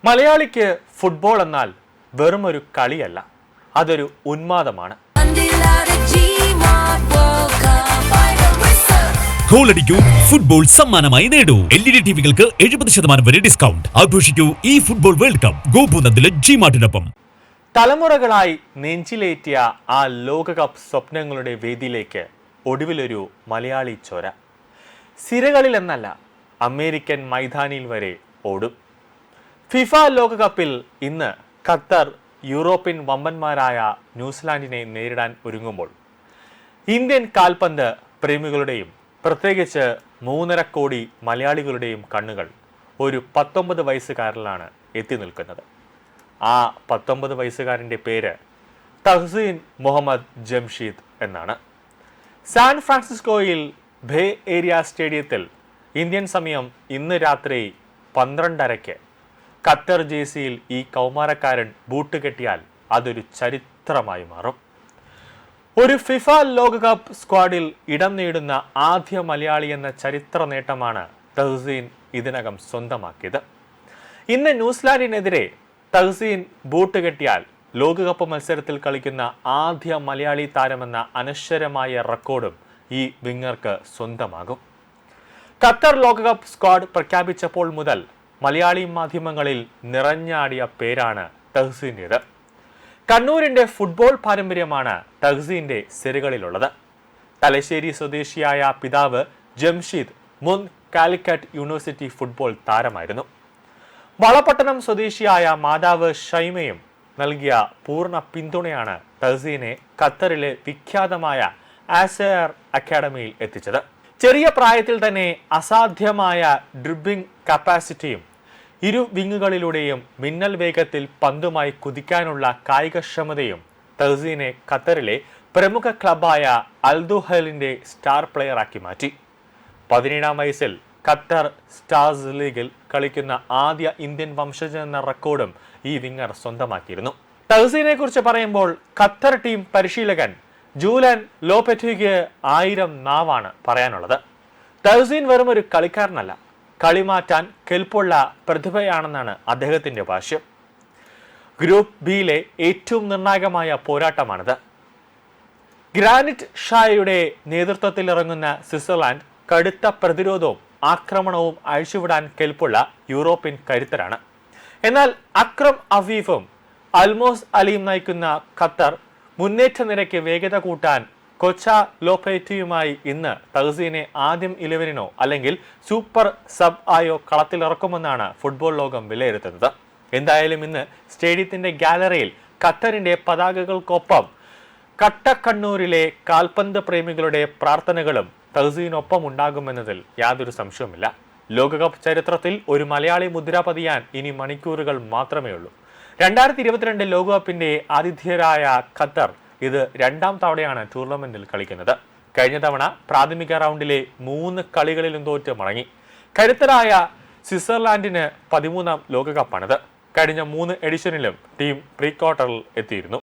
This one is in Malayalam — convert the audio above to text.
മലയാളിക്ക് ഫുട്ബോൾ എന്നാൽ വെറുമൊരു കളിയല്ല, അതൊരു ഉന്മാദമാണ്. ഗോളടിക്കൂ, ഫുട്ബോൾ സമ്മാനമായി നേടൂ. LED ടിവികൾക്ക് 70% വരെ ഡിസ്കൗണ്ട്. ആഘോഷിക്കൂ ഈ ഫുട്ബോൾ വേൾഡ് കപ്പ് ഗോപുനന്ദിലെ ജിമാർട്ടിനൊപ്പം. തലമുറകളായി നെഞ്ചിലേറ്റിയ ആ ലോകകപ്പ് സ്വപ്നങ്ങളുടെ വേദിയിലേക്ക് ഒടുവിലൊരു മലയാളി ചോര. സിരകളിൽ എന്നല്ല, അമേരിക്കൻ മൈതാനിയിൽ വരെ ഓടും. ഫിഫ ലോകകപ്പിൽ ഇന്ന് ഖത്തർ യൂറോപ്യൻ വമ്പന്മാരായ ന്യൂസിലാൻഡിനെ നേരിടാൻ ഒരുങ്ങുമ്പോൾ ഇന്ത്യൻ കാൽപന്ത് പ്രേമികളുടെയും പ്രത്യേകിച്ച് 3.5 കോടി മലയാളികളുടെയും കണ്ണുകൾ ഒരു 19 വയസ്സുകാരനിലാണ് എത്തി നിൽക്കുന്നത്. ആ 19 വയസ്സുകാരൻ്റെ പേര് തഹ്സീൻ മുഹമ്മദ് ജംഷീദ് എന്നാണ്. സാൻ ഫ്രാൻസിസ്കോയിൽ ബേ ഏരിയ സ്റ്റേഡിയത്തിൽ ഇന്ത്യൻ സമയം ഇന്ന് രാത്രി 12:30 ഖത്തർ ജേഴ്സിയിൽ ഈ കൗമാരക്കാരൻ ബൂട്ട് കെട്ടിയാൽ അതൊരു ചരിത്രമായി മാറും. ഒരു ഫിഫ ലോകകപ്പ് സ്ക്വാഡിൽ ഇടം നേടുന്ന ആദ്യ മലയാളി എന്ന ചരിത്ര നേട്ടമാണ് തഹ്സീൻ ഇതിനകം സ്വന്തമാക്കിയത്. ഇന്ന് ന്യൂസിലാൻഡിനെതിരെ തഹ്സീൻ ബൂട്ട് കെട്ടിയാൽ ലോകകപ്പ് മത്സരത്തിൽ കളിക്കുന്ന ആദ്യ മലയാളി താരമെന്ന അനശ്വരമായ റെക്കോർഡും ഈ വിങ്ങർക്ക് സ്വന്തമാകും. ഖത്തർ ലോകകപ്പ് സ്ക്വാഡ് പ്രഖ്യാപിച്ചപ്പോൾ മുതൽ മലയാളി മാധ്യമങ്ങളിൽ നിറഞ്ഞാടിയ പേരാണ് തഹ്സീൻ്റേത്. കണ്ണൂരിൻ്റെ ഫുട്ബോൾ പാരമ്പര്യമാണ് തഹ്സീൻ്റെ സിരകളിലുള്ളത്. തലശ്ശേരി സ്വദേശിയായ പിതാവ് ജംഷീദ് മുൻ കാലിക്കറ്റ് യൂണിവേഴ്സിറ്റി ഫുട്ബോൾ താരമായിരുന്നു. വളപട്ടണം സ്വദേശിയായ മാതാവ് ഷൈമയും നൽകിയ പൂർണ്ണ പിന്തുണയാണ് തഹ്സീനെ ഖത്തറിലെ വിഖ്യാതമായ ആസയർ അക്കാഡമിയിൽ എത്തിച്ചത്. ചെറിയ പ്രായത്തിൽ തന്നെ അസാധ്യമായ ഡ്രിബ്ലിംഗ് കപ്പാസിറ്റിയും ഇരു വിങ്ങുകളിലൂടെയും മിന്നൽ വേഗത്തിൽ പന്തുമായി കുതിക്കാനുള്ള കായികക്ഷമതയും തഹ്സീനെ ഖത്തറിലെ പ്രമുഖ ക്ലബായ അൽദുഹലിന്റെ സ്റ്റാർ പ്ലെയറാക്കി മാറ്റി. 17-ാം വയസ്സിൽ ഖത്തർ സ്റ്റാർസ് ലീഗിൽ കളിക്കുന്ന ആദ്യ ഇന്ത്യൻ വംശജൻ എന്ന റെക്കോർഡും ഈ വിങ്ങർ സ്വന്തമാക്കിയിരുന്നു. തഹ്സീനെ കുറിച്ച് പറയുമ്പോൾ ഖത്തർ ടീം പരിശീലകൻ ജൂലൻ ലോപെറ്റിക്ക് 1000 നാവാണ് പറയാനുള്ളത്. തഹ്സീൻ വെറും ഒരു കളിക്കാരനല്ല, കളിമാറ്റാൻ കെൽപ്പുള്ള പ്രതിഭയാണെന്നാണ് അദ്ദേഹത്തിന്റെ ഭാഷ്യം. ഗ്രൂപ്പ് ബിയിലെ ഏറ്റവും നിർണായകമായ പോരാട്ടമാണിത്. ഗ്രാനിറ്റ് ഷായുടെ നേതൃത്വത്തിൽ ഇറങ്ങുന്ന സ്വിറ്റ്സർലാൻഡ് കടുത്ത പ്രതിരോധവും ആക്രമണവും അഴിച്ചുവിടാൻ കെൽപ്പുള്ള യൂറോപ്യൻ കരുത്തരാണ്. എന്നാൽ അക്രം അഫീഫും അൽമോസ് അലിയും നയിക്കുന്ന ഖത്തർ മുന്നേറ്റ നിരക്ക് വേഗത കൂട്ടാൻ കൊച്ച ലോപെറ്റിയുമായി ഇന്ന് തഹ്സീനെ ആദ്യം 11നോ അല്ലെങ്കിൽ സൂപ്പർ സബ് ആയോ കളത്തിലിറക്കുമെന്നാണ് ഫുട്ബോൾ ലോകം വിലയിരുത്തുന്നത്. എന്തായാലും ഇന്ന് സ്റ്റേഡിയത്തിന്റെ ഗാലറിയിൽ ഖത്തറിന്റെ പതാകകൾക്കൊപ്പം കട്ടക്കണ്ണൂരിലെ കാൽപന്ത് പ്രേമികളുടെ പ്രാർത്ഥനകളും തഹ്സീനൊപ്പം ഉണ്ടാകുമെന്നതിൽ യാതൊരു സംശയവുമില്ല. ലോകകപ്പ് ചരിത്രത്തിൽ ഒരു മലയാളി മുദ്ര പതിയാൻ ഇനി മണിക്കൂറുകൾ മാത്രമേ ഉള്ളൂ. 2022 ലോകകപ്പിന്റെ ആതിഥേയരായ ഖത്തർ ഇത് 2ാം തവണയാണ് ടൂർണമെന്റിൽ കളിക്കുന്നത്. കഴിഞ്ഞ തവണ പ്രാഥമിക റൗണ്ടിലെ 3 കളികളിലും തോറ്റ് മടങ്ങി. കരുത്തരായ സ്വിറ്റ്സർലാൻഡിന് 13ാം ലോകകപ്പാണിത്. കഴിഞ്ഞ 3 എഡിഷനിലും ടീം പ്രീ ക്വാർട്ടറിൽ എത്തിയിരുന്നു.